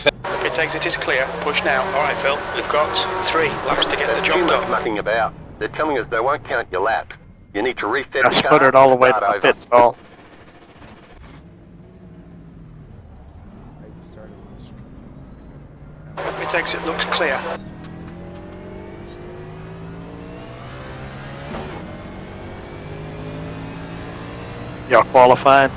Pit exit is clear. Push now. Alright, Phil. We've got 3 laps to get the job done. Mucking about. They're telling us they won't count your lap. You need to reset I the car. sputtered all the way to the pit stall. Pit exit looks clear. Y'all qualified?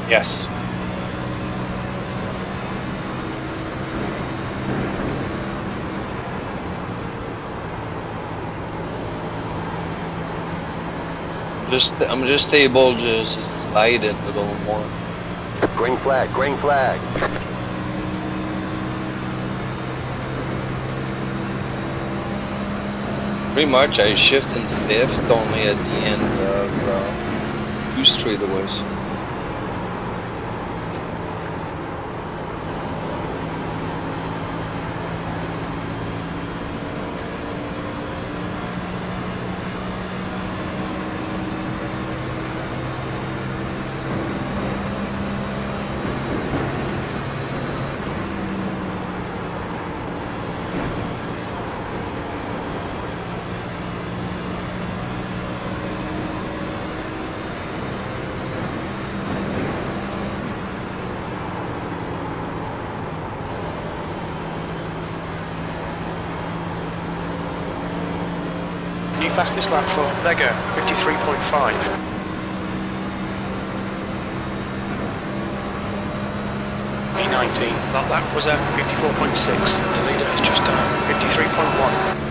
Yes. I'm just able to slide it a little more. Green flag, green flag. Pretty much I shift in 5th only at the end of 2 straightaways. New fastest lap for Lego, 53.5. B19, that lap was at 54.6. The leader has just done 53.1.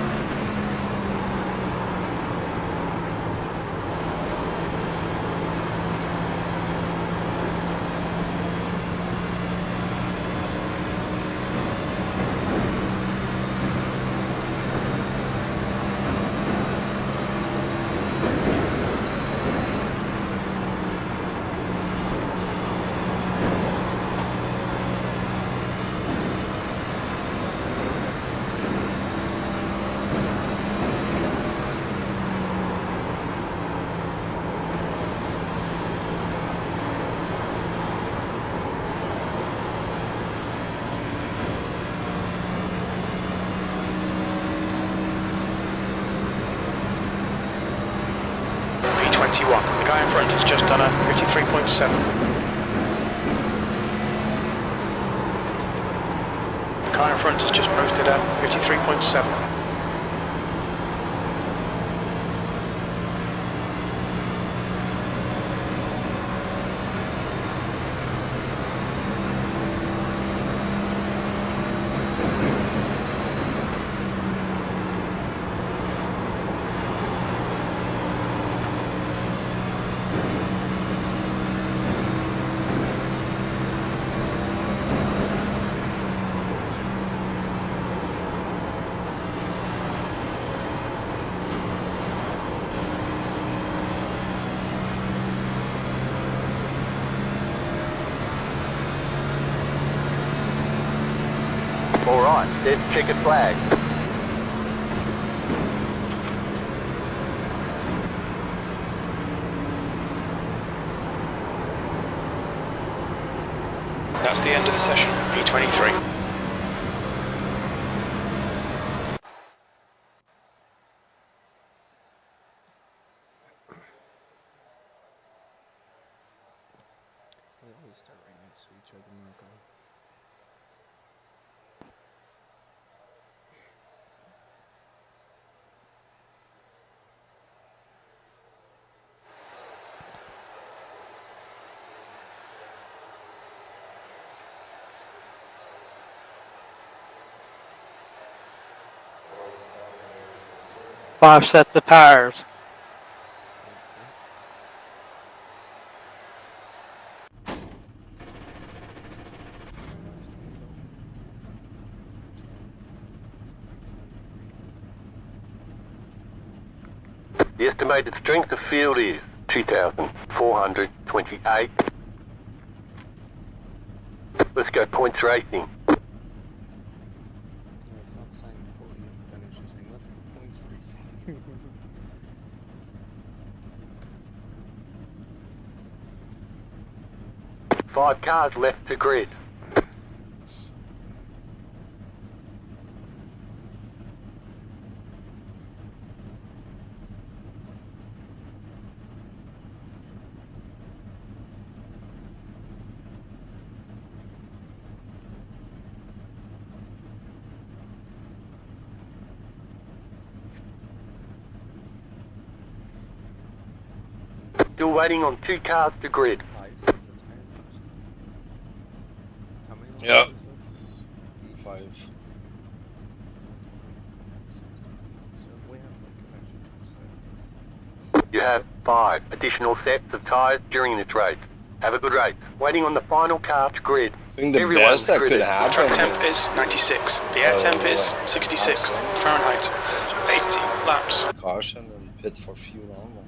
B21, the guy in front has just done a 53.7. The car in front has just posted a 53.7. All right, there's checkered flag. That's the end of the session, B23. They always start right next to each other, Marco. Five sets of tires. The estimated strength of field is 2,428. Let's go points racing. No, stop saying podium finish. You're saying let's go points racing. 5 cars left to grid. Still waiting on 2 cars to grid. How many? Yeah. laps is this? 5. So we have like an extra 2 sets. You have 5 additional sets of tyres during this race. Have a good race. Waiting on the final car to grid. I think the Everyone's best that could gridded. Track happen temp is 96. The air temp is 66 Fahrenheit. 80 laps. caution and pit for fuel only.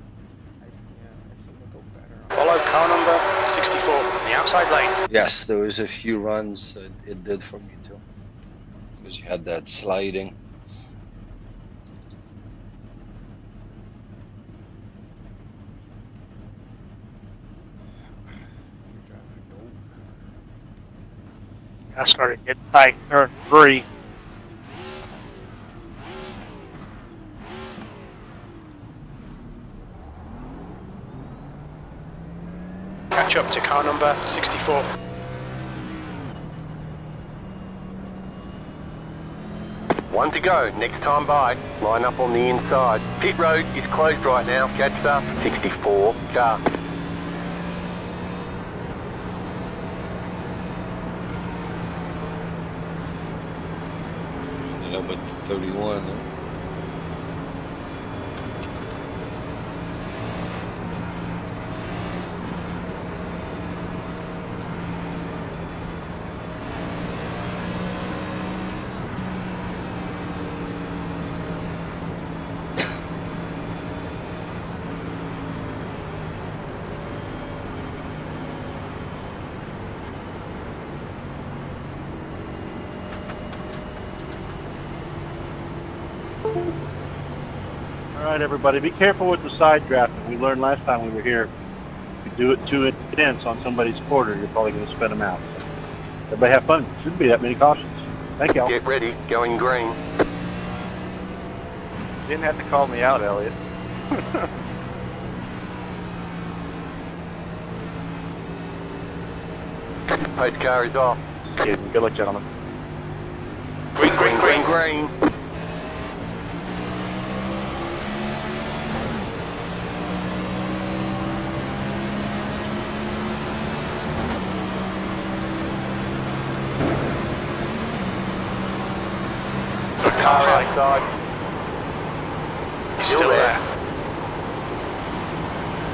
I see, yeah, I seem to go better on Follow car number 64 on the outside lane. Yes, there was a few runs it did for me too. Because you had that sliding. you're driving a gold I started getting tight in turn 3. Catch up to car number 64. One to go. Next time by. Line up on the inside. Pit road is closed right now. Catch the 64 car. Ended up at 31. Huh? All right, everybody, be careful with the side drafting. We learned last time we were here, if you do it too intense on somebody's quarter, you're probably going to spin them out. Everybody have fun. Shouldn't be that many cautions. Thank y'all. Get ready. Going green. Didn't have to call me out, Elliot. Pace car is off. Good luck, gentlemen. Green, green, green. Green. Car outside. He's still there.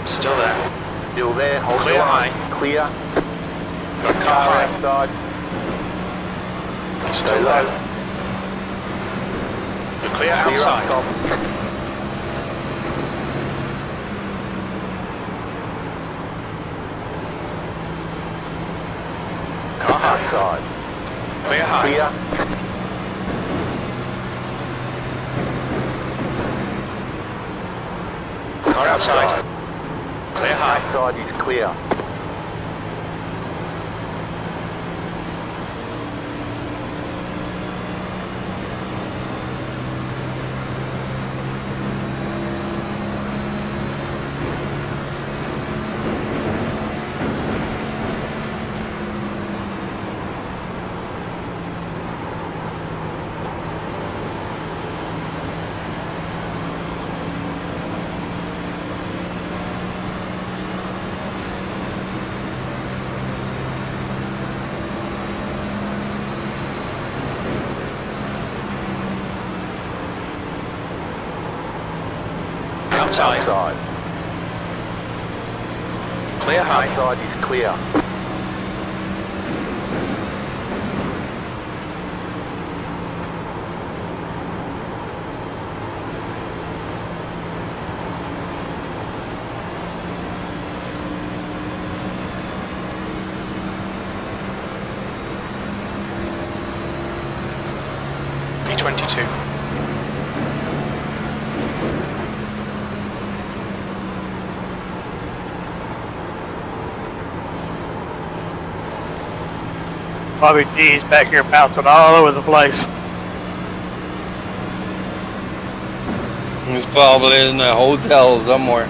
Still there. Still there. Hold Clear the line. high. Clear. Got car Car high. outside. He's Stay still low. there. You're clear Clear up outside. top. Car high. Outside. Clear high. Clear. Car outside. Clear high. Outside is clear. Outside. Outside. Clear high. Outside is clear. 22. Bobby G's back here bouncing all over the place. He's probably in a hotel somewhere.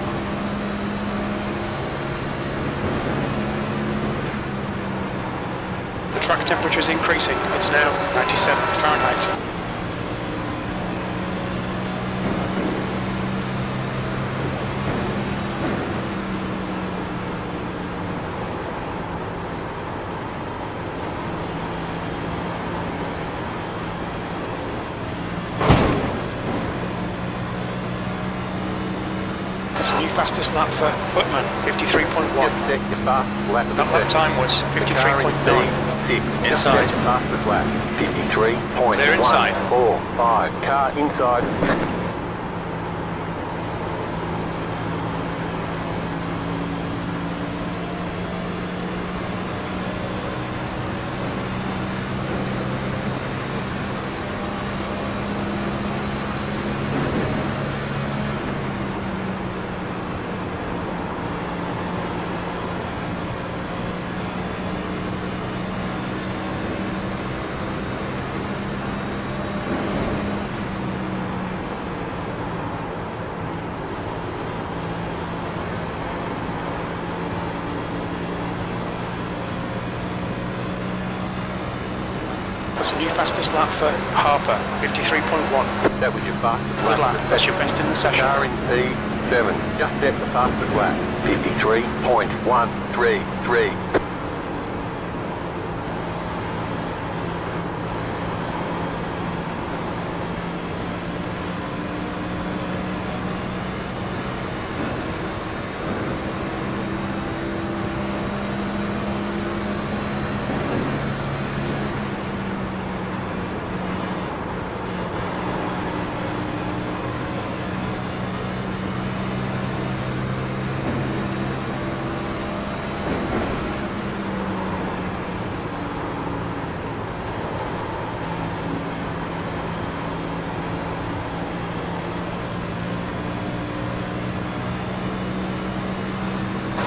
The track temperature is increasing. It's now 97 Fahrenheit. That's a new fastest lap for Putman, 53.1. Just check your fastest lap of the That lap session. time was The car in 53.9. P6. Just Inside. check the fastest lap. 53.1. Clear inside. 4, 5. Car inside. That's a new fastest lap for Harper, 53.1. That was your fastest Good lap. lap. That's your best in the session. Car in P7. Just set the fastest lap. 53.133.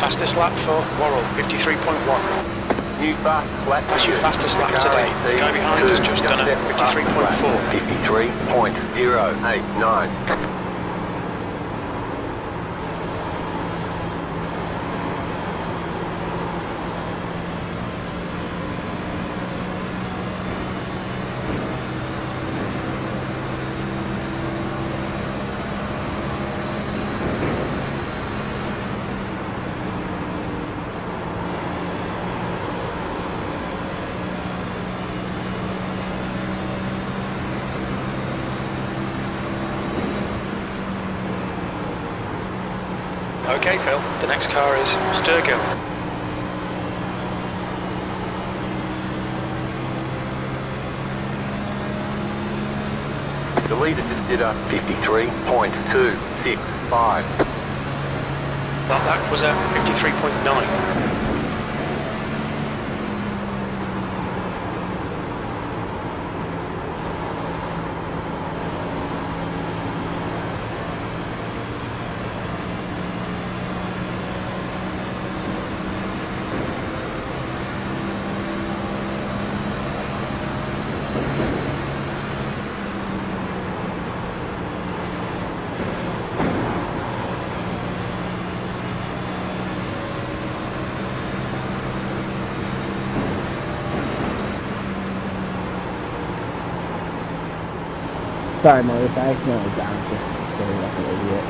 Fastest lap for Worrell, 53.1. New fastest lap. That's your fastest lap today. The guy behind has just done a 53.4. 53.089. Okay, Phil. The next car is Sturgill. The leader just did a 53.265. That lap was a 53.9. Sorry, Maurice, I accidentally bounced it. Silly like an idiot.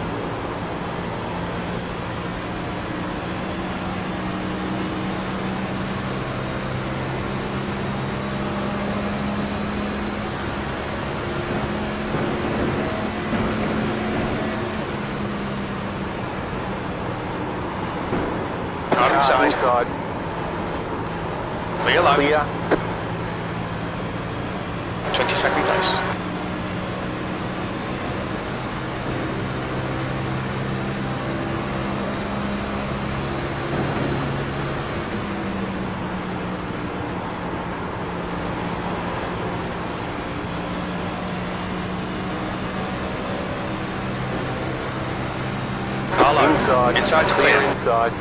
Car inside. Clear lap. Clear. 22nd place. inside. Inside's Clear clear. inside.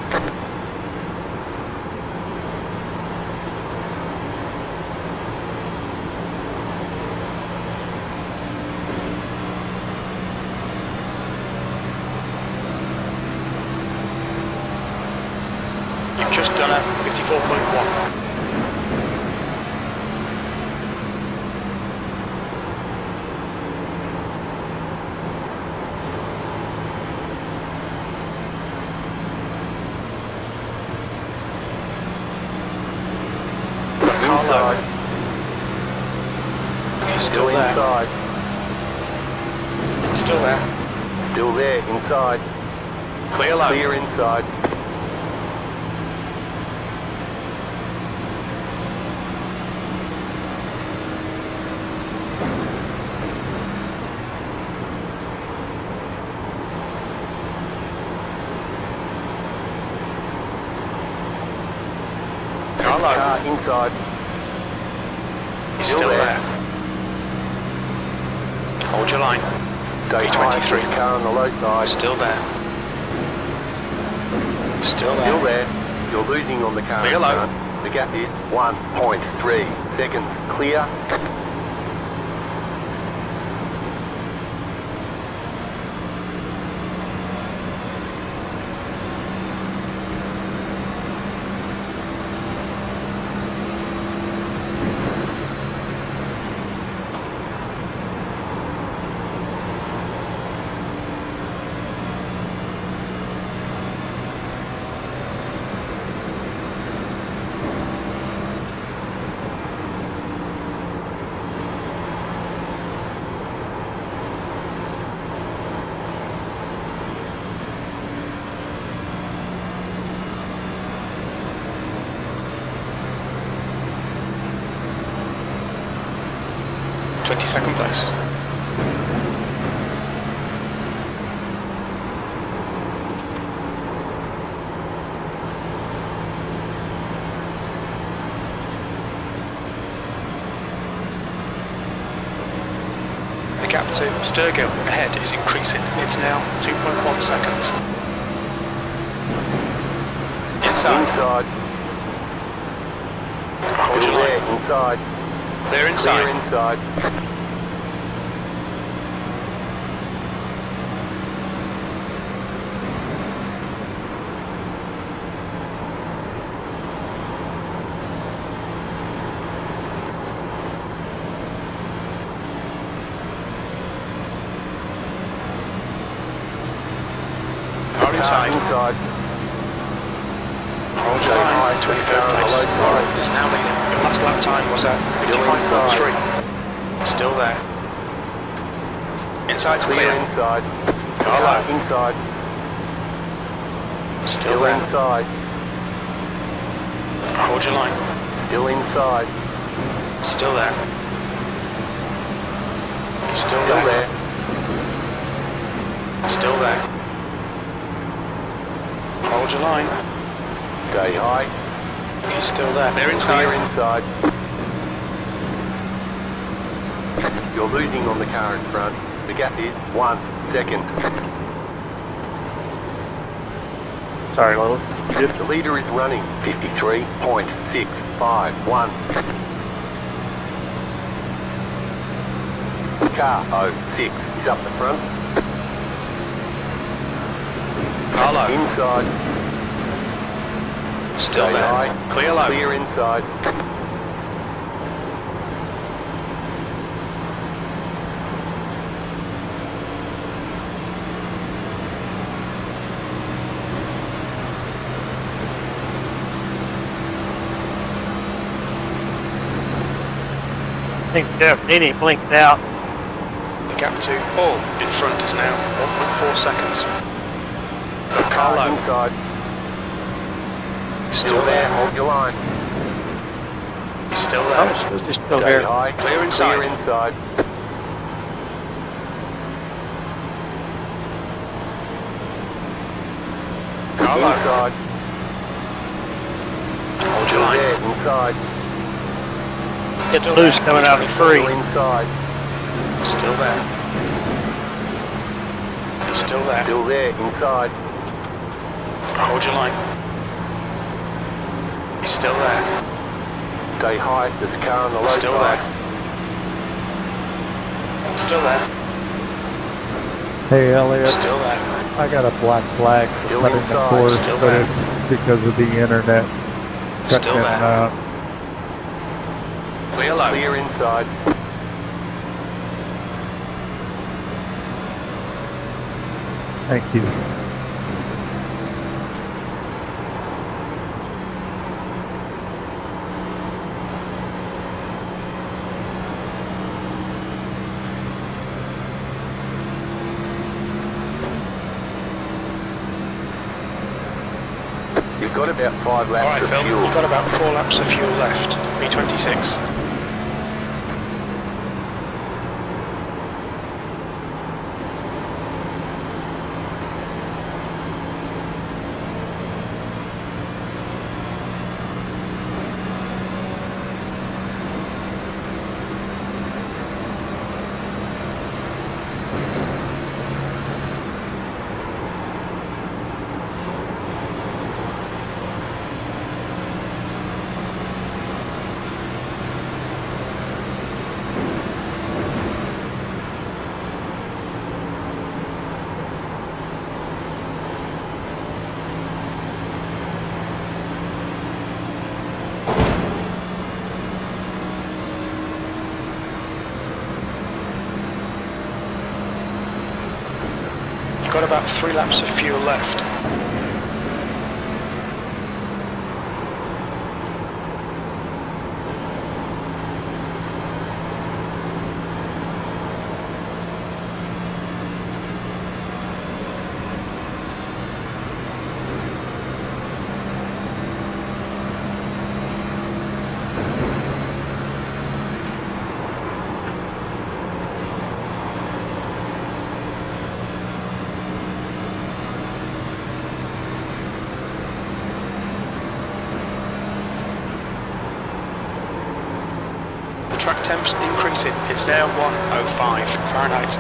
You've just done a 54.1. Car low. Inside. He's Still still there. inside. Still there. Still there. Inside. Clear low. Clear inside. Car low. Car inside. He's still still there. there. Hold your line. Stay high. B23. Car on the low side. Still there. Still there. Still there. You're losing on the car. Clear in low. front. The gap is 1.3 seconds. Clear. Second place. The gap to Sturgill ahead is increasing. It's now 2.1 seconds. Inside. Inside. Hold Still your there. line. Inside. Clear inside. Clear inside. Car inside. Inside. Hold your line. 23rd place. Is now leading. Your last lap time was at 55.3. Still there. Inside's Clear clear. inside. Car low. Inside. Still there. inside. Hold your line. Still inside. Still there. Still Still there. there. Still there. Hold your line. Stay high. He's still there. They're inside. Clear inside. You're losing on the car in front. The gap is 1 second. Sorry, Lola. The leader is running 53.651. Car 06 is up the front. Carlo. Inside. Still Stay there. high. Clear low. Clear inside. I think Jeff Nini blinked out. The gap to Paul in front is now 1.4 seconds. Carlo. Inside. Still there. Hold your line. He's still I there. was supposed to still Stay here. high. Clear inside. Clear inside. Carlo. Inside. Hold your line. There. Inside. It's Still loose there. coming out of free. Still inside. Still there. He's still there. Still there. Inside. Hold your line. He's still there. Stay high, there's a car on the low Still side. there. Still there. Hey Elliot, Still there. I got a black flag Still cutting the inside, course, still but there. it's because of the internet. Still Cutting there. out. Clear low. Clear inside. Thank you. You've got about 5 laps Alright, of Phil. fuel. You've got about 4 laps of fuel left. B26. You've got about 3 laps of fuel left. Track temps increasing. It's now 105 Fahrenheit.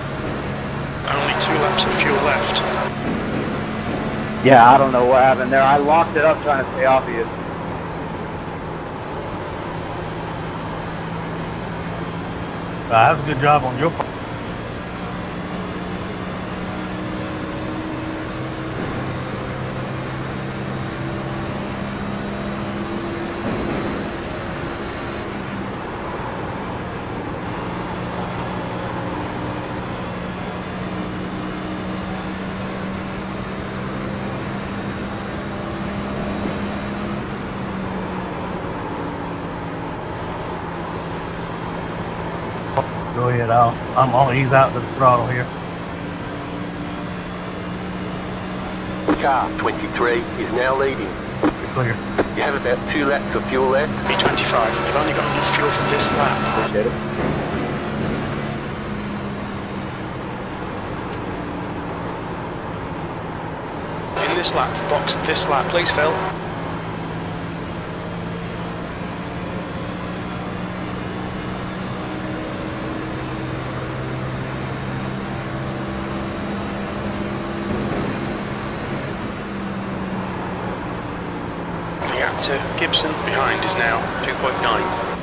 Only 2 laps of fuel left. Yeah, I don't know what happened there. I locked it up trying to stay off of you. That was a good job on your part. Go ahead, I'm gonna ease out to the throttle here. Car 23 is now leading. Clear. You have about 2 laps of fuel left. B25. You've only got enough fuel for this lap. Appreciate it. In this lap, box this lap, please, Phil. The gap to Gibson behind is now 2.9.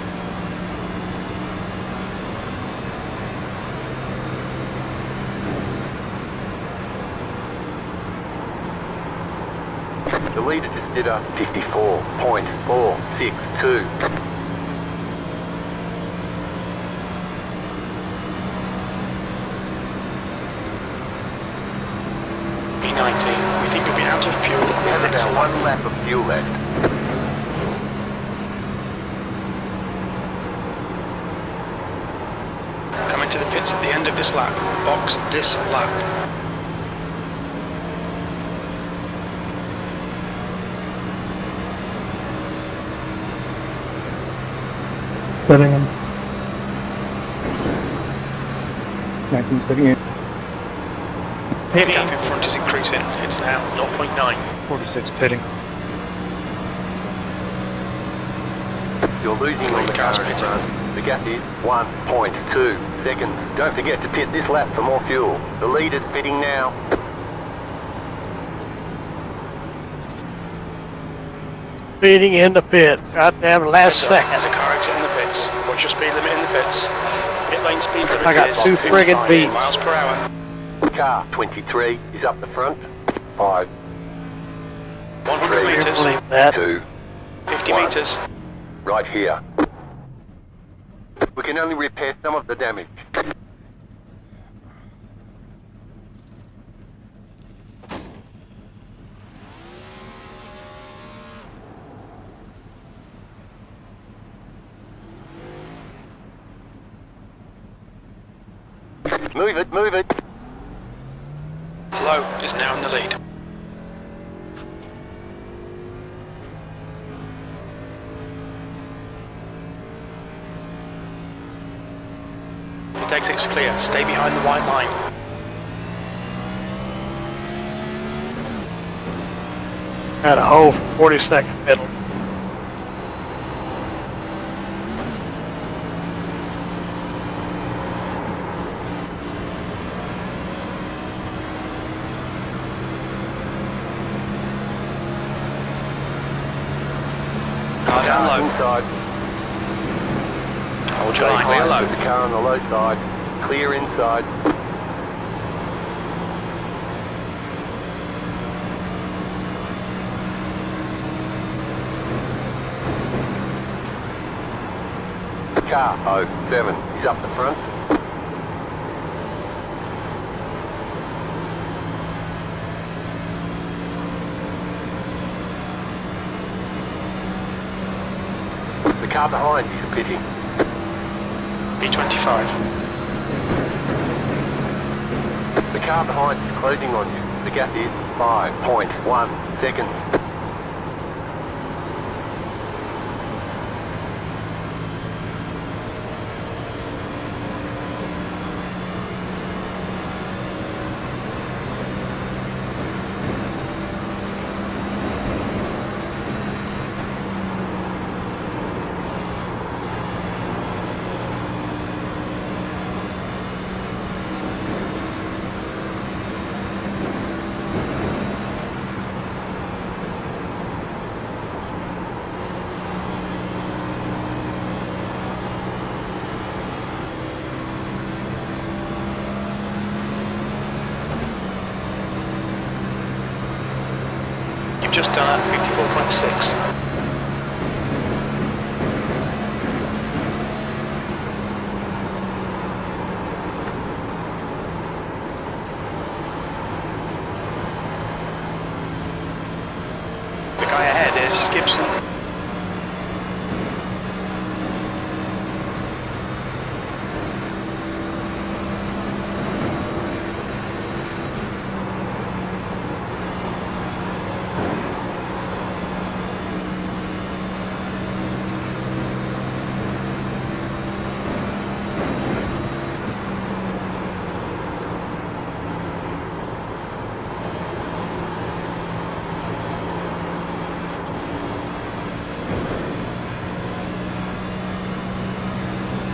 The leader just did a 54.462. B19. We think you'll be out of fuel You in have the next about lap. 1 lap of fuel left. Come into the pits at the end of this lap. Box this lap. Setting him. 19 setting in. The gap in front is increasing. It's now 0.9. 46 pitting. You're losing on the Cars current pitting. run. The gap is 1.2 seconds. Don't forget to pit this lap for more fuel. The leader's pitting now. Speeding in the pit. Goddamn last There's second. a car exiting the pits. What's your speed limit in the pits? Pit lane speed limit I got is two friggin' 55 beeps. miles per hour. Car 23 is up the front. 5, 100 Three. Can't metres. believe that. 2, 50 One. metres. right here. We can only repair some of the damage. Move it, move it. Low is now in the lead. Pit exit's clear. Stay behind the white line. Got a hole for 40-second middle. Car down low. Inside. Hold your Stay line. Clear close low. with the car on the low side. Clear inside. Car 07 is up the front. The car behind is pitting. B25. The car behind is closing on you. The gap is 5.1 seconds. You've just done 54.6. The guy ahead is Gibson.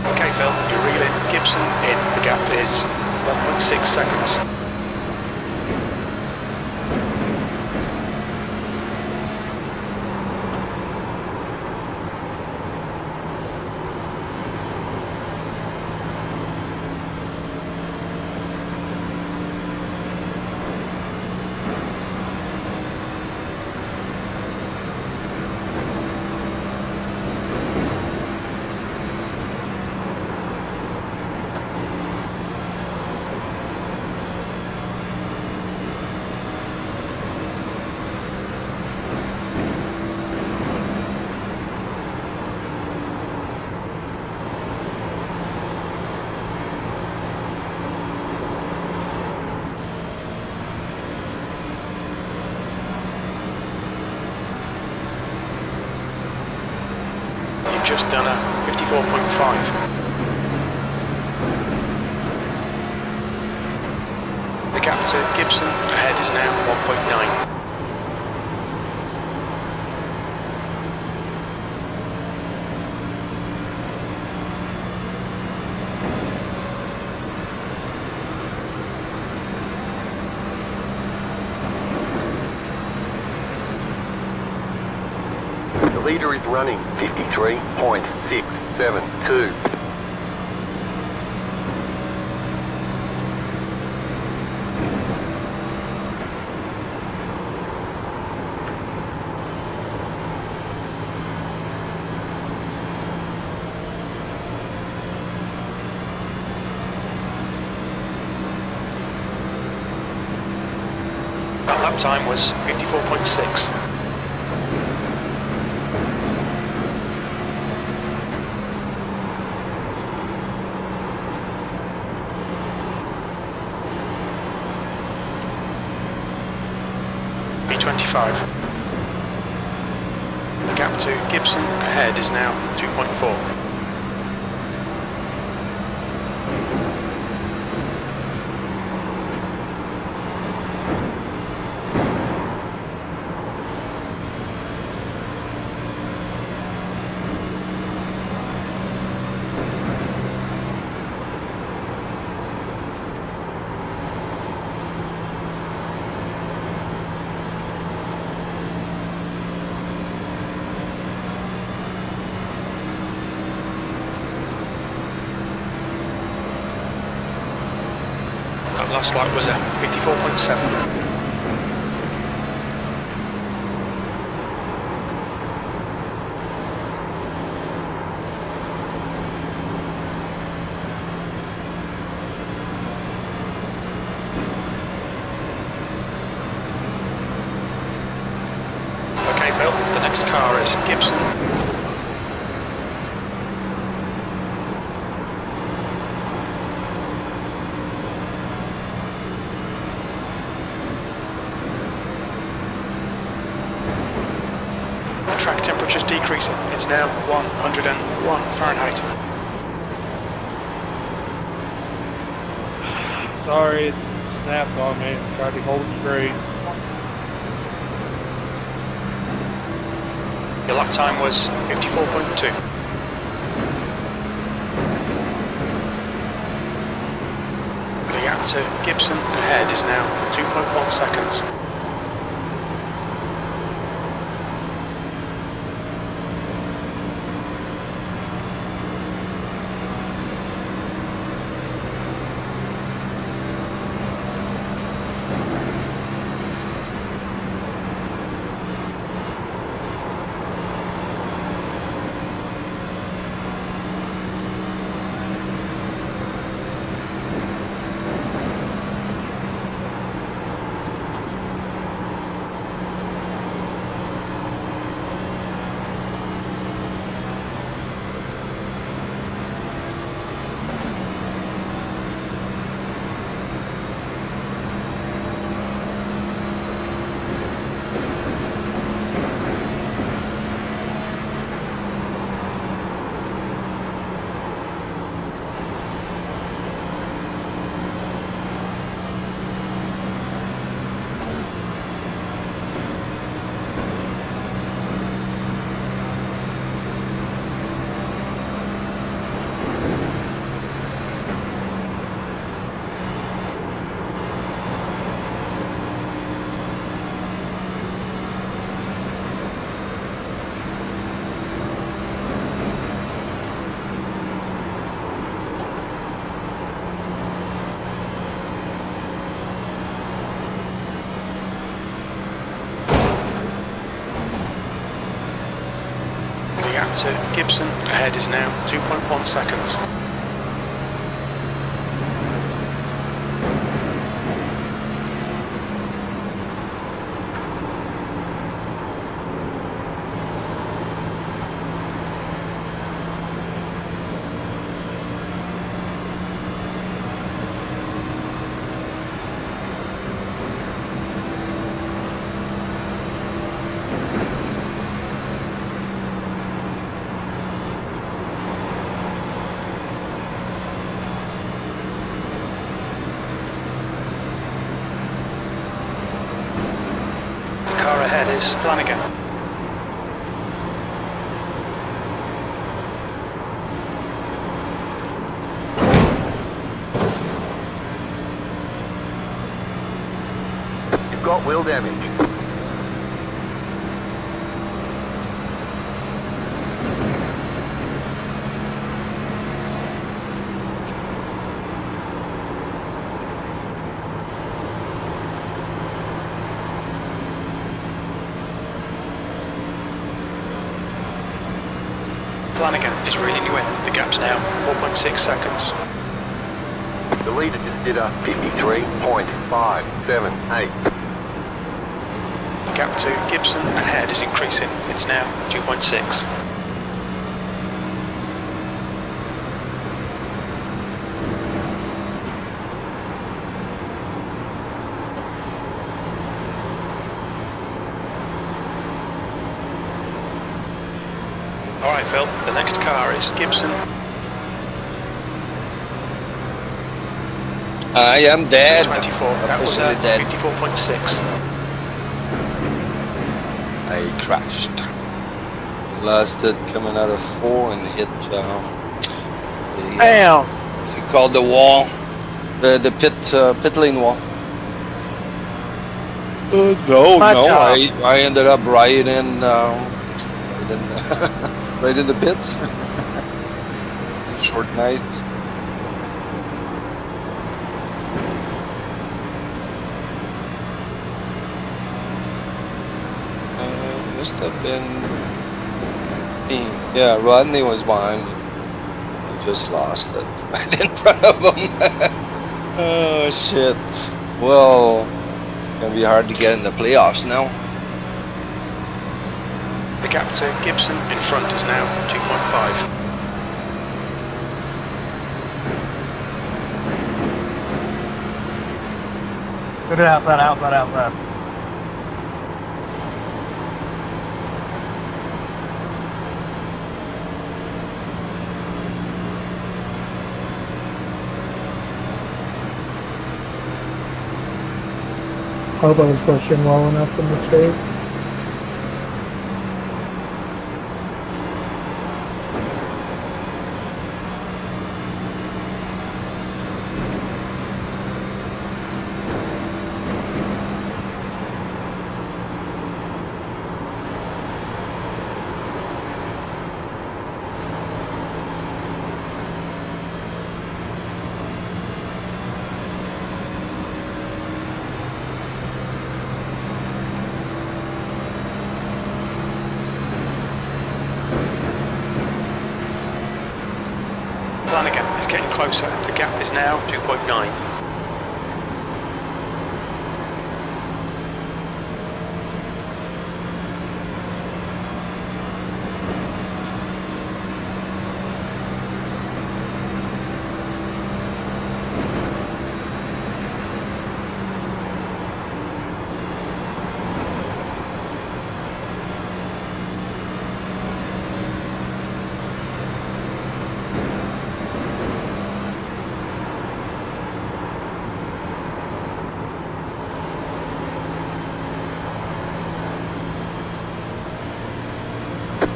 Okay, Phil, you're reeling Gibson in. The gap is 1.6 seconds. You've just done a 54.5. The gap to Gibson ahead is now 1.9. leader is running 53.672. That lap time was 54.6. B25. The gap to Gibson ahead is now 2.4. That last lap was at 54.7. Okay, Bill, the next car is Gibson. Track temperature's decreasing. It's now 101 Fahrenheit. Sorry, it snapped on me. Tried to hold it straight. Your lap time was 54.2. The gap to Gibson ahead is now 2.1 seconds. The gap to Gibson ahead is now 2.1 seconds. Car ahead is Flanagan. You've got wheel damage. Flanagan is reeling you in. The gap's now 4.6 seconds. The leader just did a 53.578. The gap to Gibson ahead is increasing. It's now 2.6. Alright Phil, the next car is Gibson. I am dead. 24, that was Officially dead. 54.6. I crashed. Lost it coming out of 4 and hit the Bam! what's it called, the wall, the pit lane wall. No, My no, job. I ended up right in right in the pits. It's a short night. Must have been me. Yeah, Rodney was behind me. I just lost it right in front of him. Oh shit. Well, it's gonna be hard to get in the playoffs now. The gap to Gibson in front is now 2.5. Good outside. Hope I was pushing well enough in the straight. Flanagan is getting closer. The gap is now 2.9.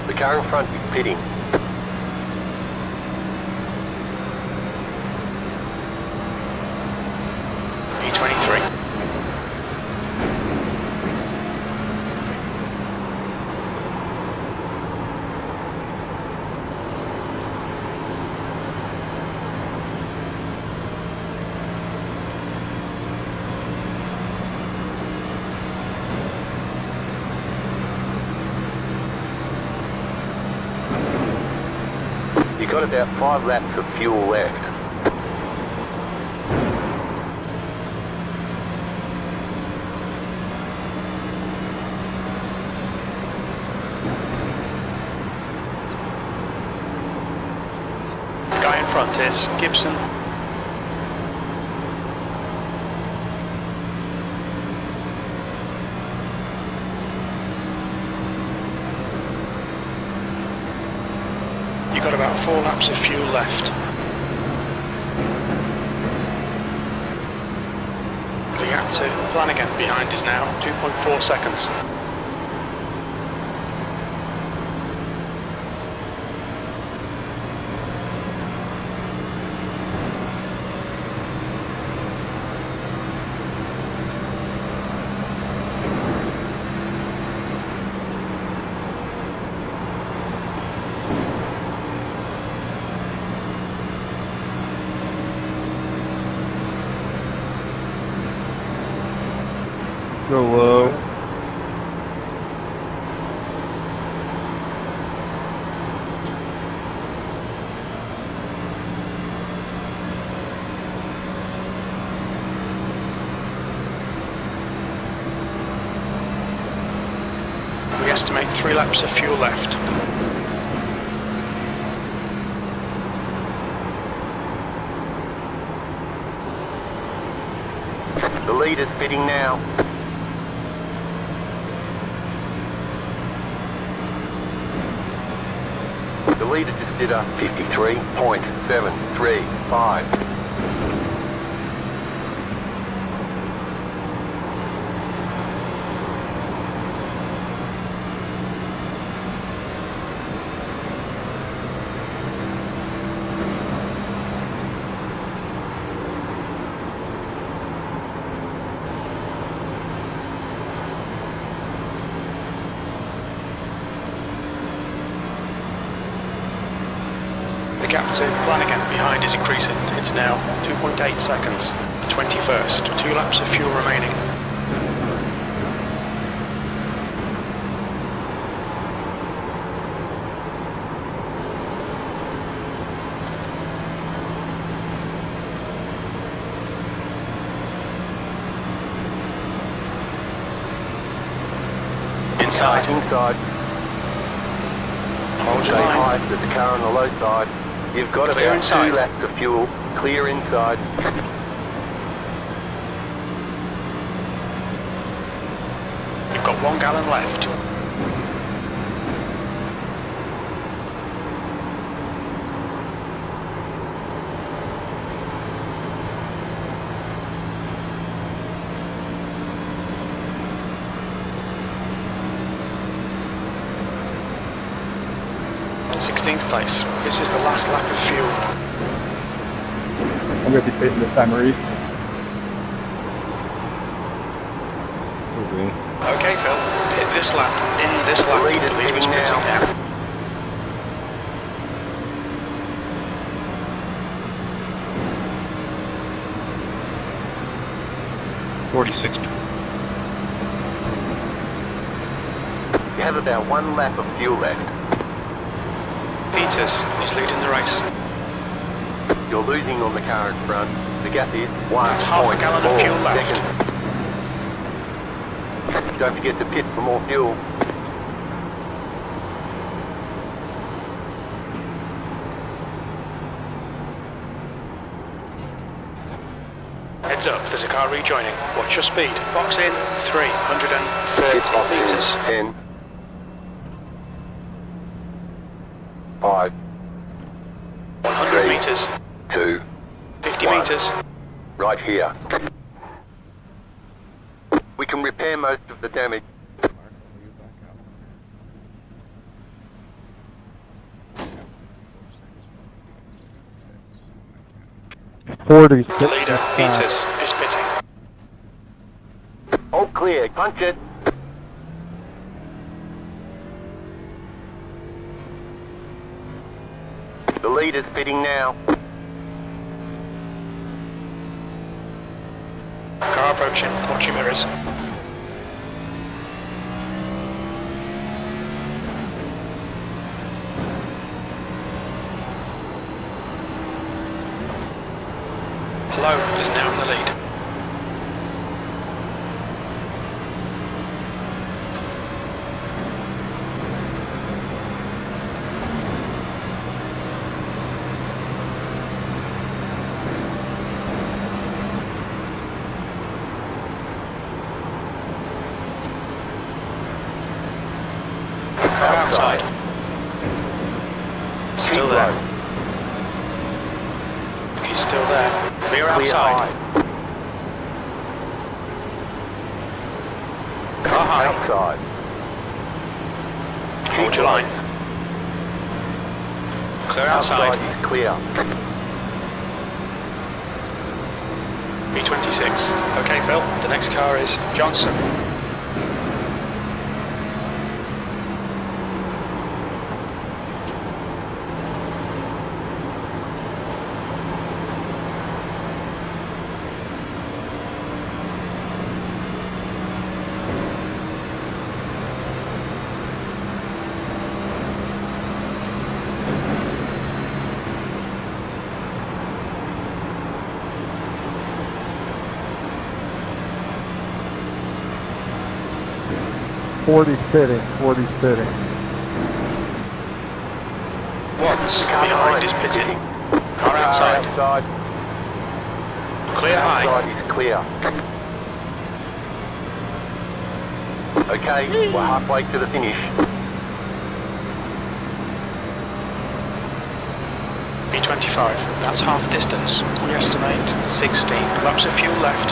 The car in front is pitting. P23. You got about 5 laps of fuel left. The guy in front is Gibson. You've got about 4 laps of fuel left. The gap to Flanagan behind is now 2.4 seconds. Go low. We estimate 3 laps of fuel left. The leader's pitting now. The leader just did a 53.735. The gap to Flanagan behind is increasing. It's now 2.8 seconds. The 21st. 2 laps of fuel remaining. Inside. Inside. Hold your Stay line. high, there's a car on the low side. You've got Clear about inside. 2 laps of fuel. Clear inside. You've got 1 gallon left. Sixteenth place. This is the last lap of fuel. I'm gonna be pitting this time, Maurice. Okay, Phil. Hit this lap. In this lap. The leader's The leader's pitting pitting now. now. You have about 1 lap of fuel left. Peters is leading the race. You're losing on the car in front. The gap is 1.4 That's half a gallon of fuel left. seconds. Don't forget to pit for more fuel. Heads up, there's a car rejoining. Watch your speed. Box in 330 Pit box in meters. 10, 5, 100 3, meters. 2, 50 1. meters. Right here. We can repair most of the damage. Mark, will you back up? I have 54 seconds. 40. The leader, Peters, is pitting. All clear. Punch it. The leader's pitting now. Car approaching. Watch your mirrors. Hello is now in the lead. Car outside. Still Keep there. low. He's still there. Clear Clear outside. high. Car high. Outside. Hold your line. Clear outside. Outside is clear. B26. Okay, Phil. The next car is Johnson. 40 sitting, 40 sitting. Watts Car behind is pitting. Car outside. Outside. Clear high. Outside is clear. Okay, we're halfway to the finish. B25, that's half distance. We estimate 16 laps of fuel left.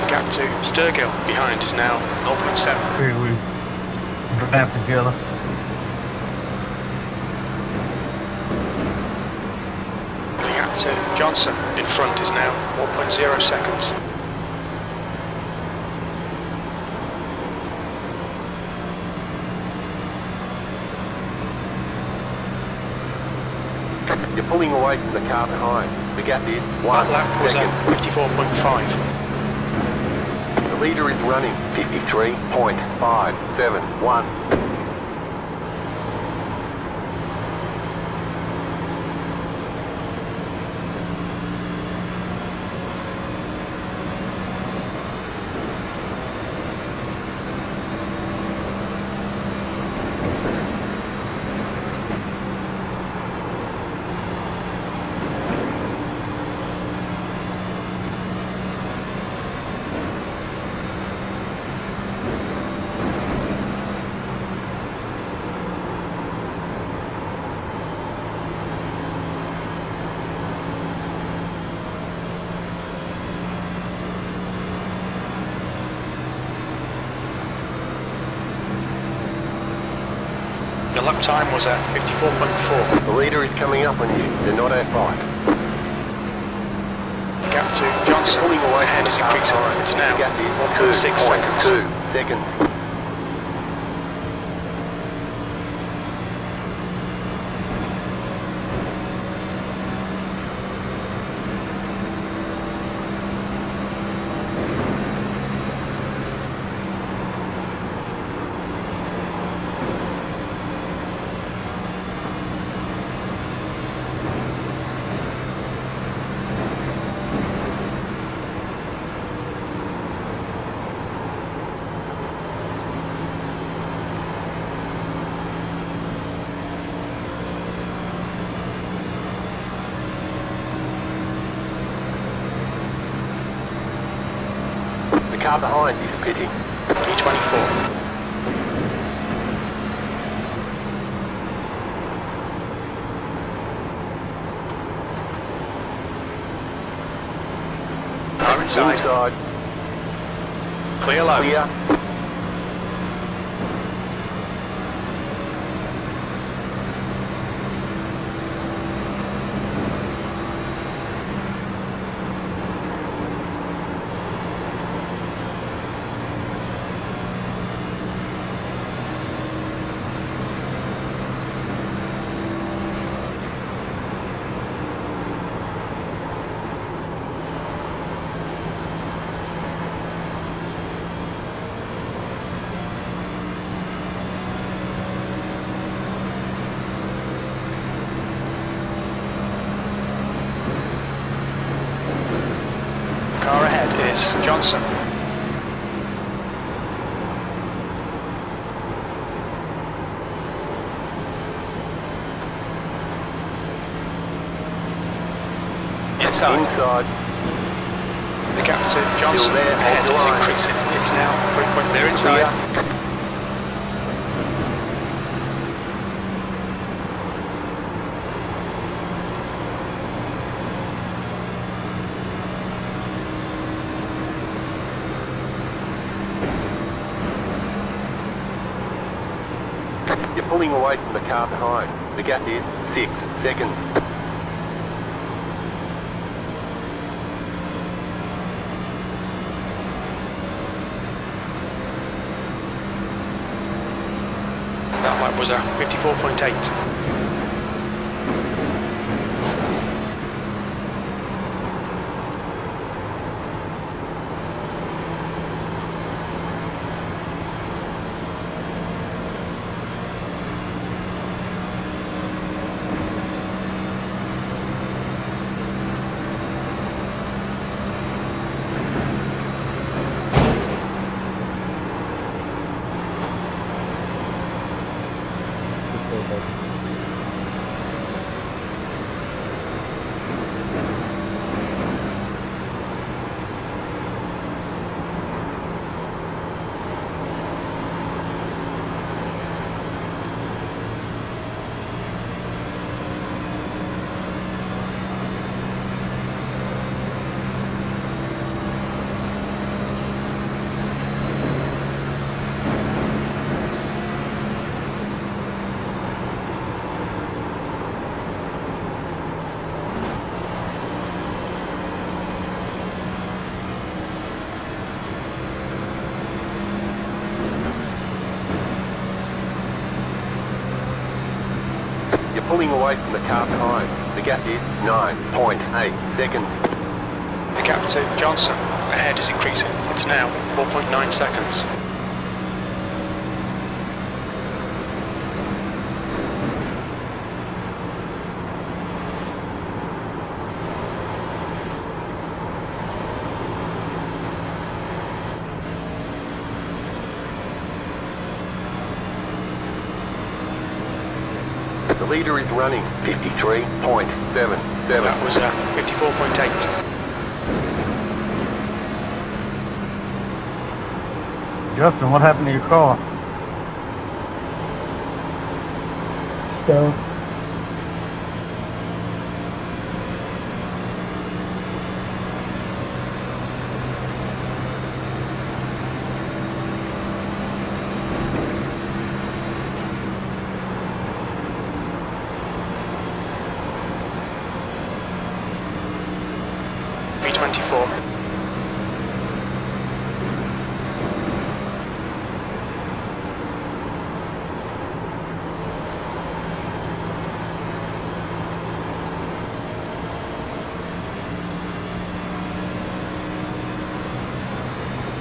Gap to Sturgill behind is now 0.7. Here we back together. The gap to Johnson in front is now 1.0 seconds. You're pulling away from the car behind. The gap is That 1 lap was second. at 54.5. The leader is running 53.571. The lap time was at 54.4. The leader is coming up on you. Do not outbite. Gap to Johnson Pulling away ahead from the is car increasing. behind. It's now The gap is 1.6 seconds. 2.2 seconds. The car behind is pitting. B24. Car inside. Inside, Clear low. clear. Car ahead is Johnson. Inside. Inside. The gap to Johnson Still there, ahead hold the is line. increasing. It's now 3 They're inside. Clear. You're pulling away from the car behind. The gap is 6 seconds. That lap was at 54.8. pulling away from the car behind. The gap is 9.8 seconds. The gap to Johnson ahead is increasing. It's now 4.9 seconds. The leader is running 53.77. That was 54.8. Justin, what happened to your car? So, B24.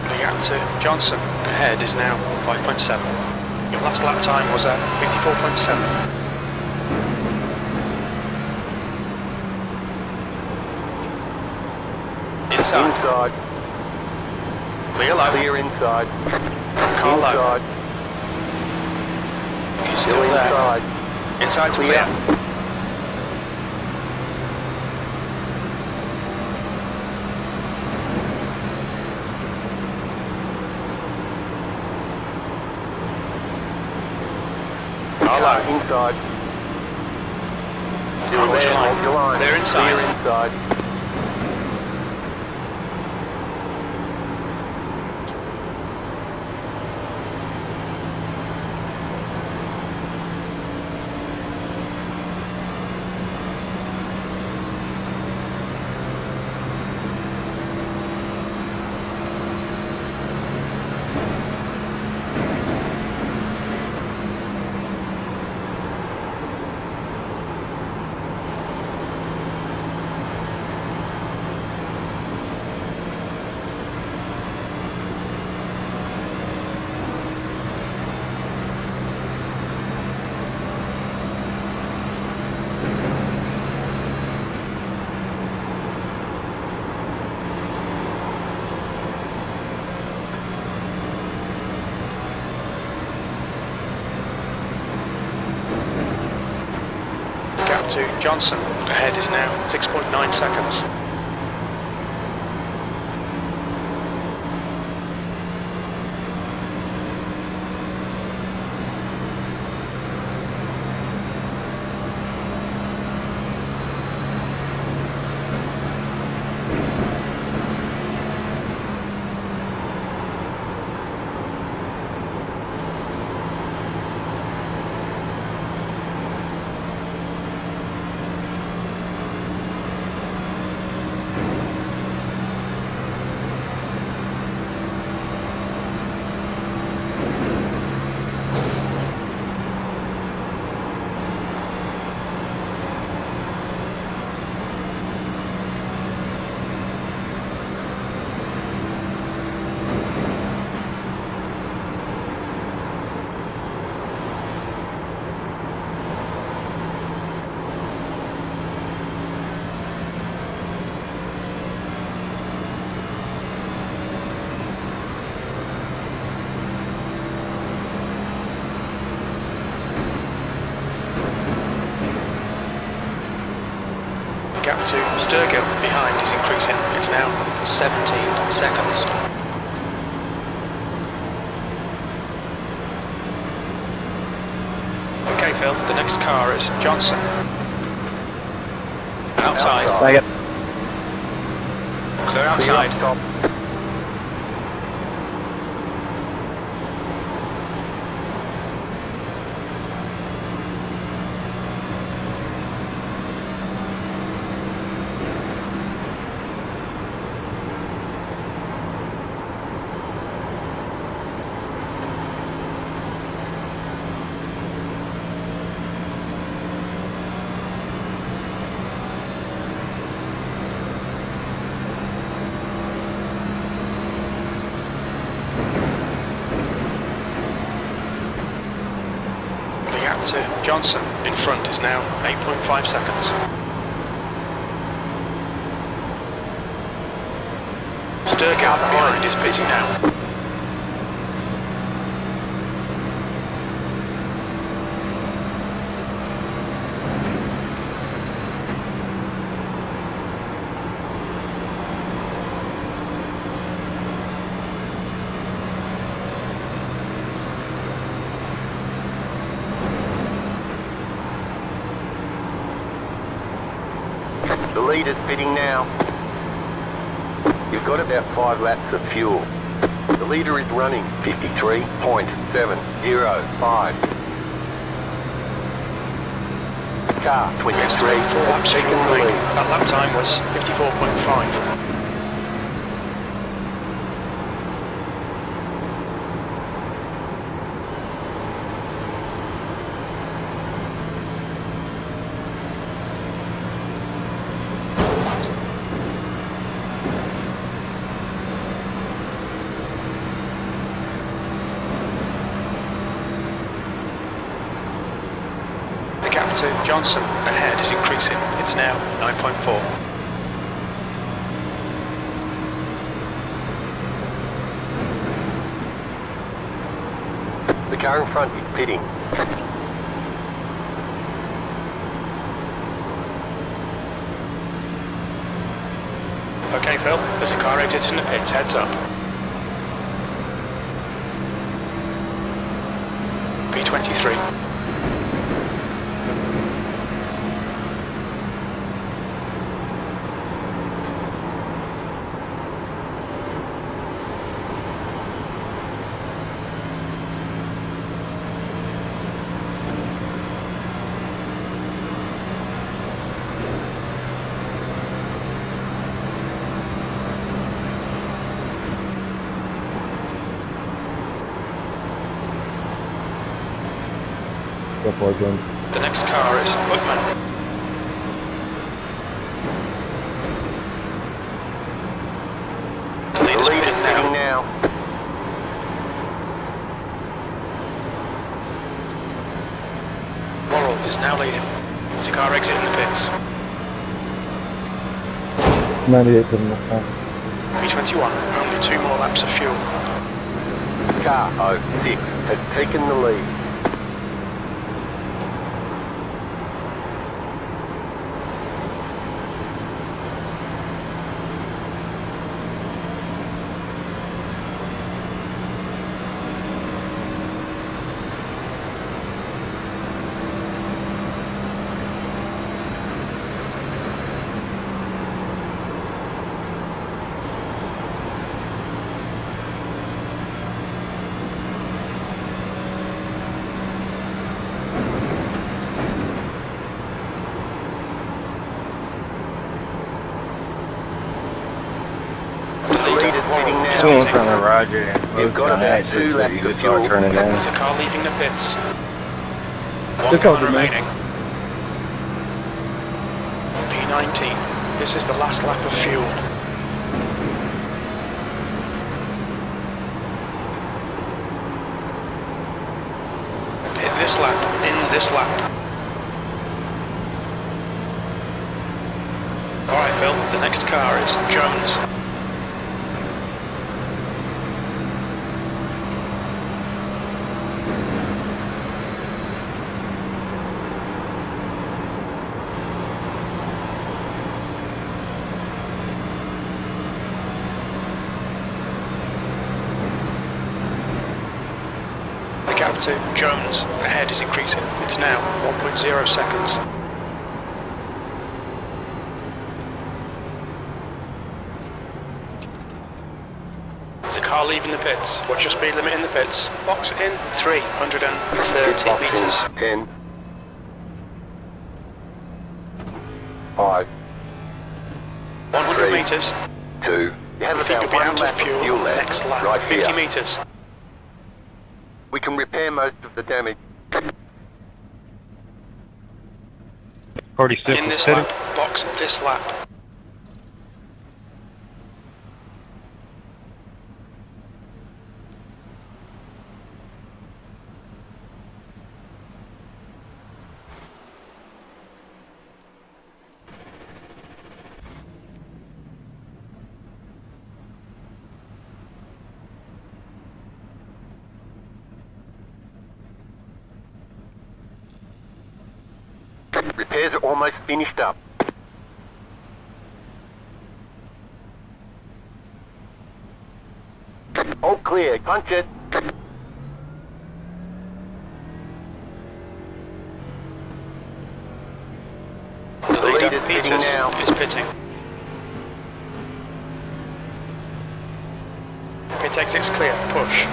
The gap to Johnson ahead is now 5.7. Your last lap time was at 54.7. Inside. Inside. Clear low. Clear inside. Car low. Inside. He's Still still there. inside. Inside's Clear. clear. Car low. Inside. Still Hold there. your line. Hold your line. Clear inside. Clear inside. Gap to Johnson ahead is now 6.9 seconds. The gap to Sturgill behind is increasing. It's now 17 seconds. Okay, Phil, the next car is Johnson. Outside. Second. Clear Clear outside. up top. Johnson in front is now 8.5 seconds. Sturgill behind is pitting now. The leader's pitting now. You've got about 5 laps of fuel. The leader is running 53.705. Car 23 Yes, 4 laps has taken fuel the remain. lead. That lap time was 54.5. The gap to Johnson ahead is increasing. It's now 9.4. The car in front is pitting. Okay, Phil, there's a car exiting the pits. Heads up. P23. Go for it, James. The next car is Whitman. The The leader's leader's pitting pitting now. now. Worrell is now leading. There's a car exiting the pits. 98 to the time. P21, only 2 more laps of fuel. Car 06 has taken the lead. The leader's pitting He's now. going Going from the Roger. You've got about 2 laps of fuel. Turning There's in. a car leaving the pits. One Look car over, man. remaining. P19. This is the last lap of fuel. Hit this lap, in this lap. Alright Phil, the next car is Jones. The gap to Jones ahead is increasing. It's now 1.0 seconds. There's a car leaving the pits. What's your speed limit in the pits? Box in 330 metres. 10. 5. 100 Three. metres. 2. You have I think about you'll be 1 out lap of of fuel fuel left. next lap. Right 50 here. metres. We can repair most of the damage. 46 In is this pitting. lap. Box this lap. Repairs are almost finished up. All clear. Punch it. The leader, leader's Peters, pitting now. is pitting. Pit exit's clear. Push.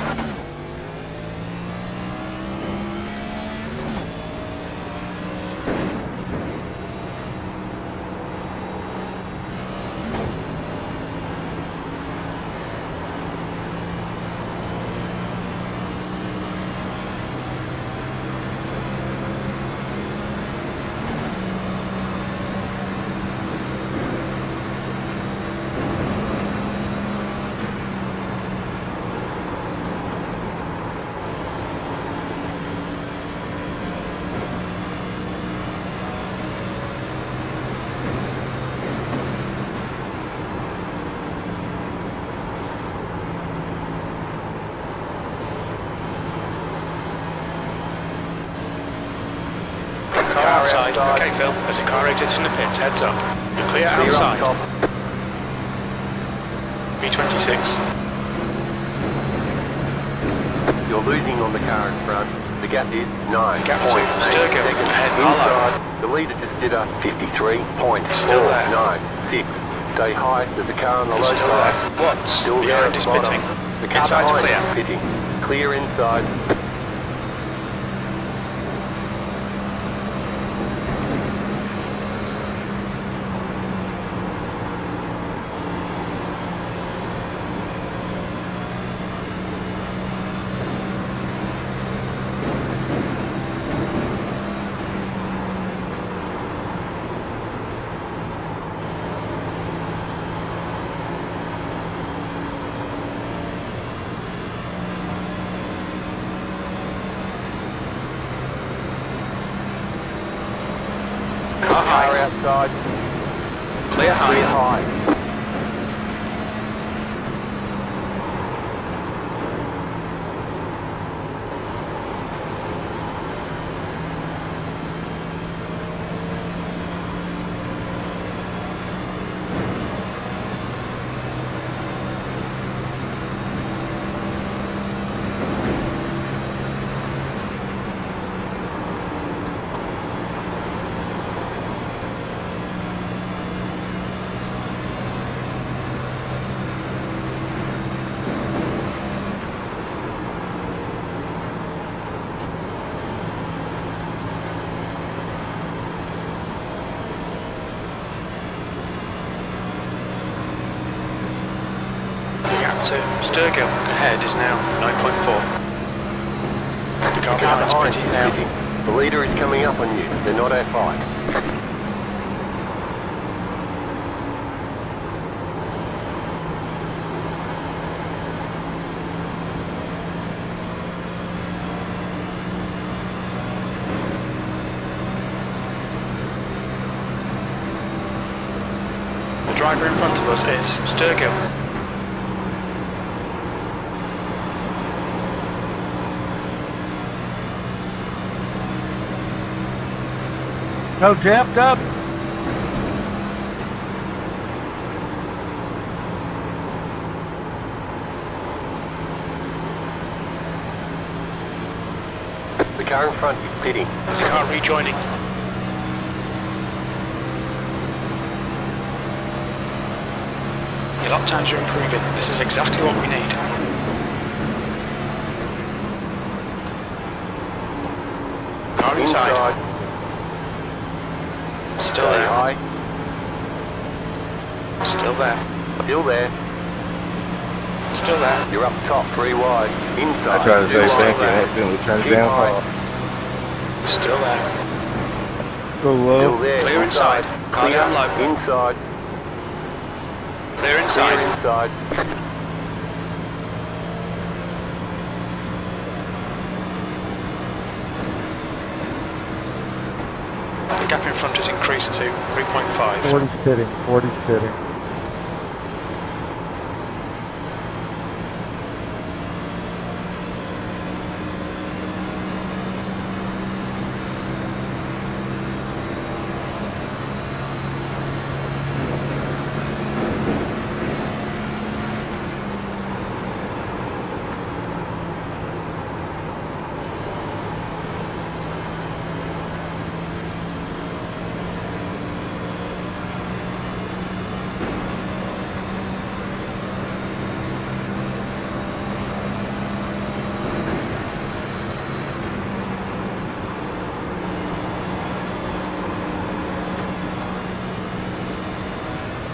Outside. Okay, Phil. There's a car exiting the pits. Heads up. You're clear outside. B26. You're losing on the car in front. The gap is 9. Gap 2. Sturgill. Ahead. Inside. The leader just did a 53.496. Still there. Stay high. There's a car on the low Still side. there. Watts. Still there Behind at is the bottom. pitting. The car Inside's behind clear. is pitting. Clear inside. Car outside. Clear high. Clear high. To Sturgill. Ahead is now 9.4. The car behind is pitting now. The leader is coming up on you. They're not at 5. The driver in front of us is Sturgill. Go, Jeff, go. The car in front is pitting. There's a car rejoining. Your lap times are improving. This is exactly what we need. Car inside. Still Stay there. high. Still there. Still there. Still there. You're up top, 3 wide. Inside. I tried to say Two thank you, wide. and accidentally turned it Keep down high. far. Still there. Go low. Still there. Clear inside. Car Clear down low. inside. Clear Clear inside. inside. The gap in front has increased to 3.5. 40's pitting. 40's pitting.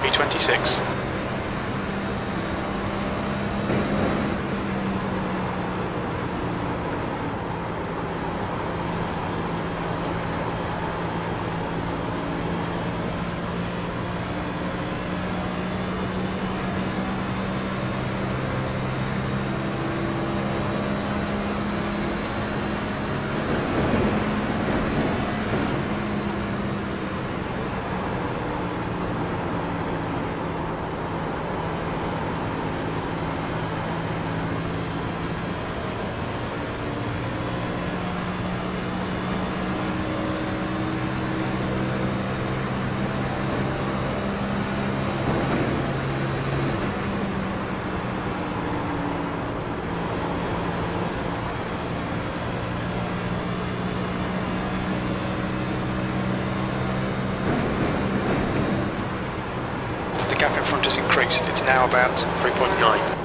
B26. The gap in front has increased. It's now about 3.9.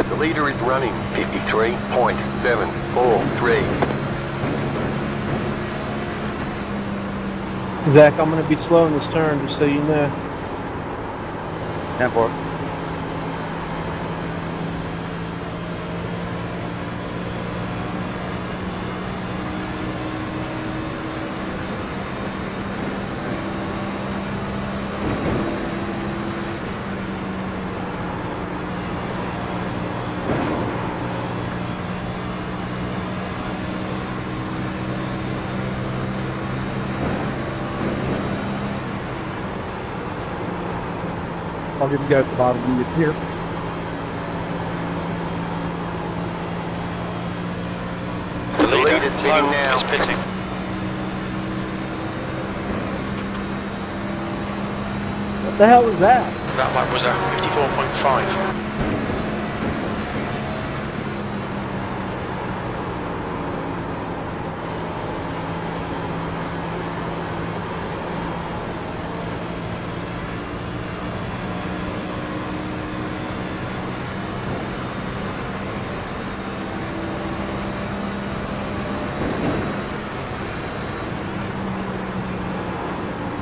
The leader is running 53.743. Zach, I'm going to be slow in this turn, just so you know. 10-4. I'll give you guys the bottom when you get here. The leader leader's pitting now. is pitting. What the hell was that? That lap was at 54.5.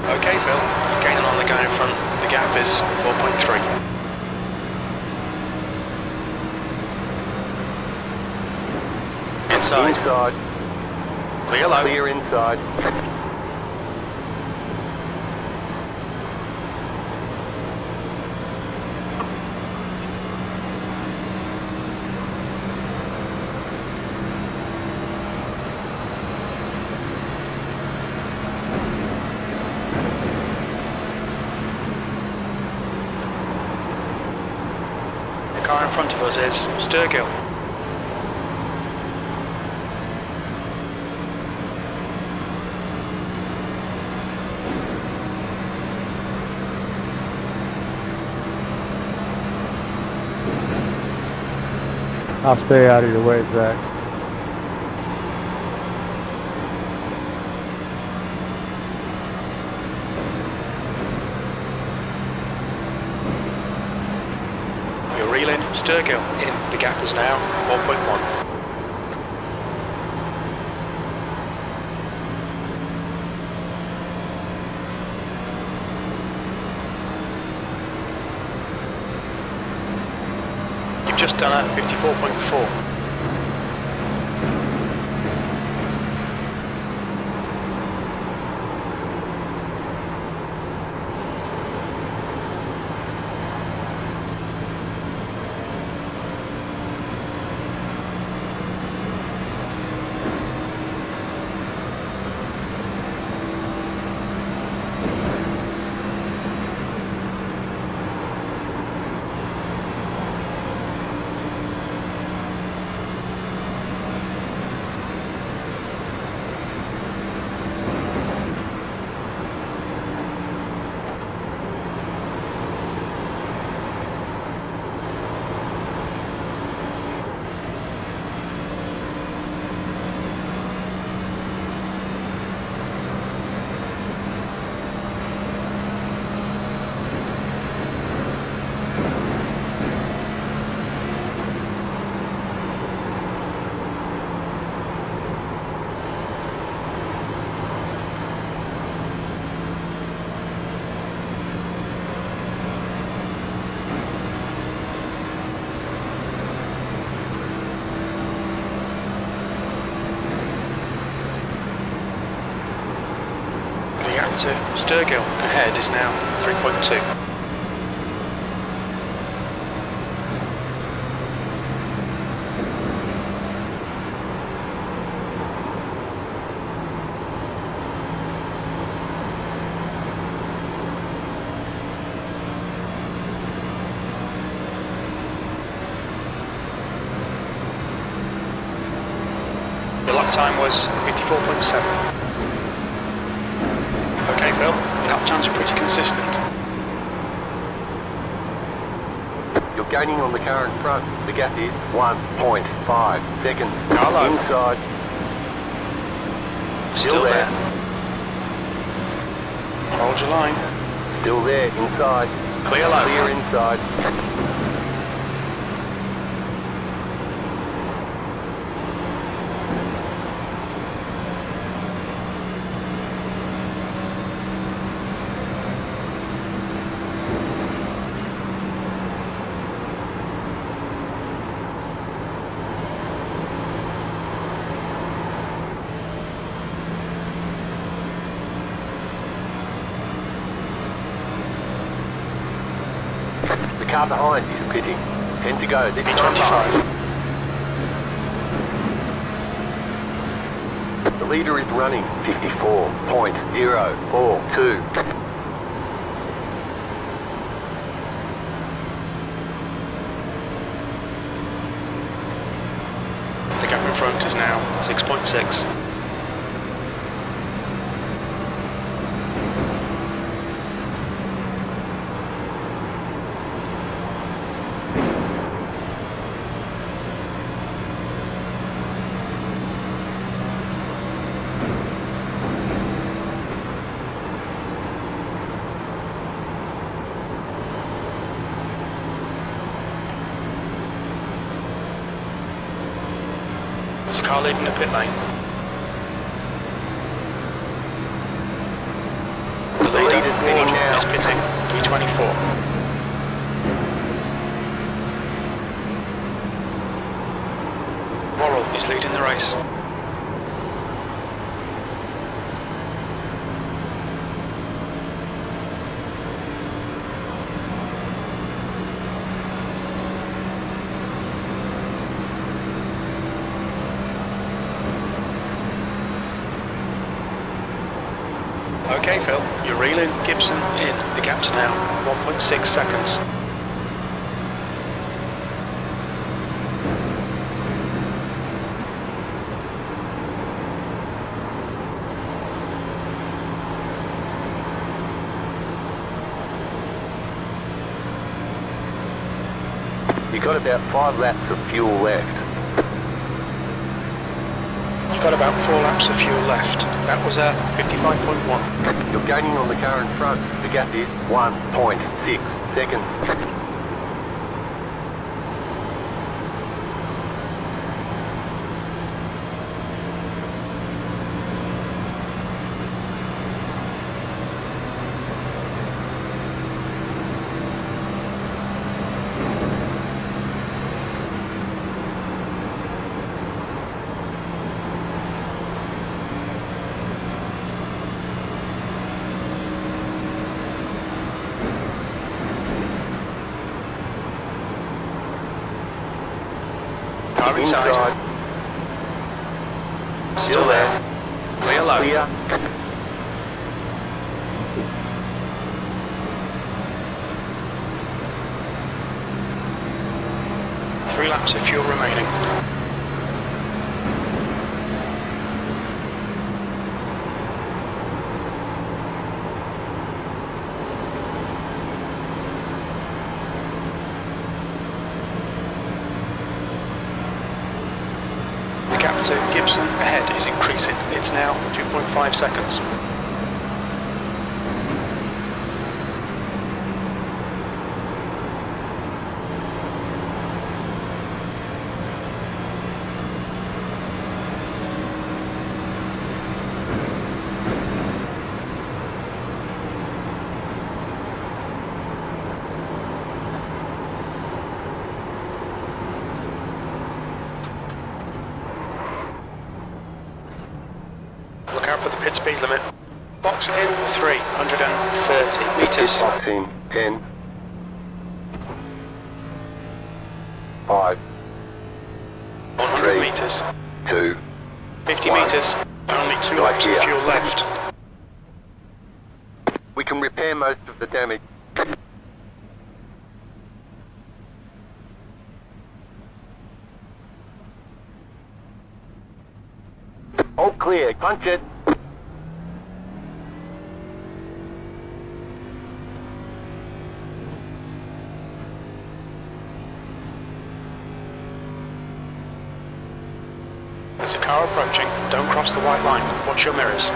Okay, Bill, you're gaining on the guy in front. The gap is 4.3. Inside. Inside. Clear low. Clear inside. The car in front of us is Sturgill. I'll stay out of your way, Zach. You're reeling Sturgill in. The gap is now 4.1. You've just done at 54.4. gap to Sturgill ahead is now 3.2. Your lap time was 54.7. Okay, Phil, lap times are pretty consistent. You're gaining on the car in front. The gap is 1.5 seconds. Carlo. Inside. Still there. Hold your line. Still there. Inside. Clear low. Clear inside. The car behind is pitting. 10 to go. This time by. The leader is running 54.042. The gap in front is now 6.6. There's a car leaving the pit lane. The leader pitting now. is pitting, 324. Morrell is leading the race. Okay, Phil, you're reeling Gibson in. The gap's now 1.6 seconds. You've got about 5 laps of fuel left. You've got about 4 laps of fuel left. That was at 55.1. You're gaining on the car in front. The gap is 1.6 seconds. Car inside. Still there. Clear low. Clear. Three laps of fuel remaining. The gap to Gibson ahead is increasing. It's now 2.5 seconds. Look out for the pit speed limit. Box in 330 meters. Box in 10. 5, 100 3, meters. 2, 50 1. meters. Only 2 Right laps of here. fuel left. We can repair most of the damage. All clear. Punch it. There's a car approaching. Don't cross the white line. Watch your mirrors.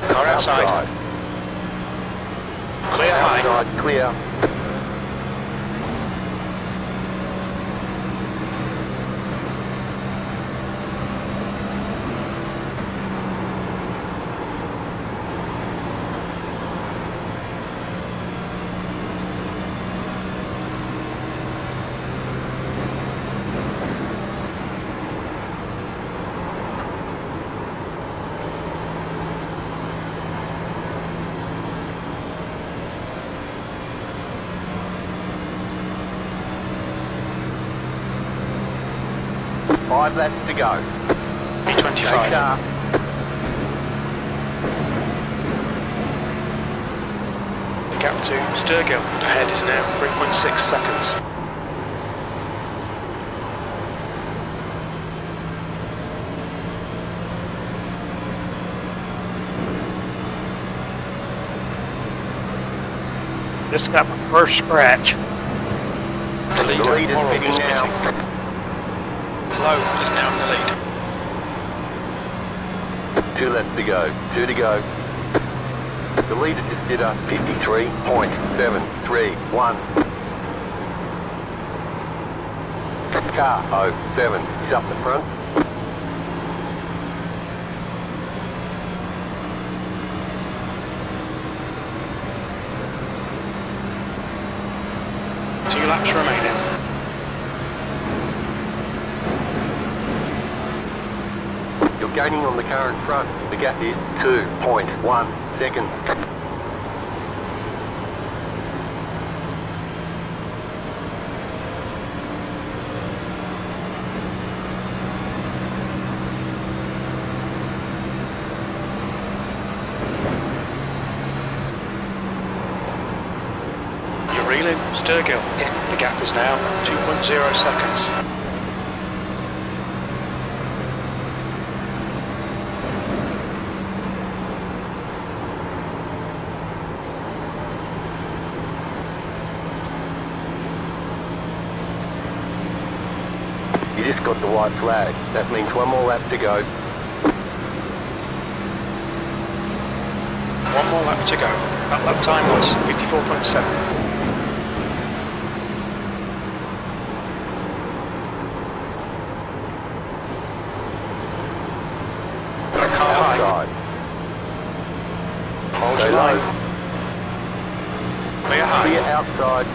Car outside. Clear high. Outside. Clear. Five laps to go. B25. Take car. The gap to Sturgill ahead is now 3.6 seconds. Just got my first scratch. The leader, The lead is Morrow, pitting is now. pitting. Lowe is now in the lead. 2 laps to go. 2 to go. The leader just did a 53.731. Car 07 is up the front. Two laps remaining. You're gaining on the car in front. The gap is 2.1 seconds. You're reeling, Sturgill. The gap is now 2.0 seconds. You just got the white flag. That means 1 more lap to go. 1 more lap to go. That lap time was 54.7. Car high. Outside. Hold Stay your low. line. Clear high. Clear outside.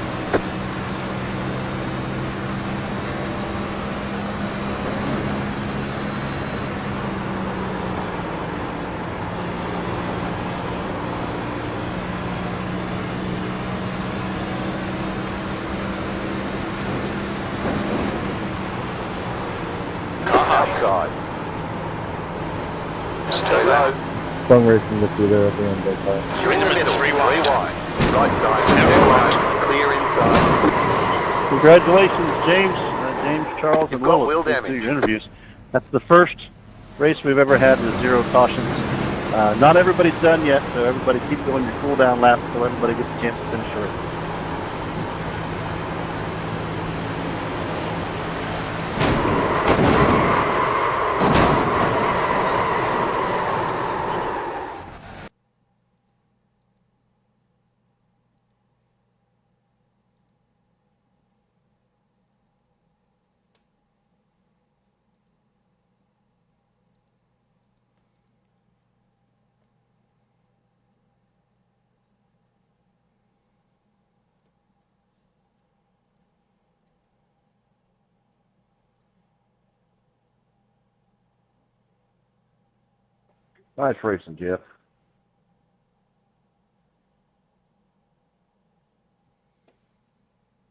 Car high. Outside. Still Stay there. low. Fun racing with you there at the end, big guy. You're in the middle. 3 wide. 3 wide. Right side. Now 2 all wide. right. Clear inside. Congratulations, James, James, Charles, You've and got Willis. wheel Thanks for damage. your interviews. That's the first race we've ever had with 0 cautions. Not everybody's done yet, so everybody keep going your cool down lap so everybody gets a chance to finish the race. Nice racing, Jeff.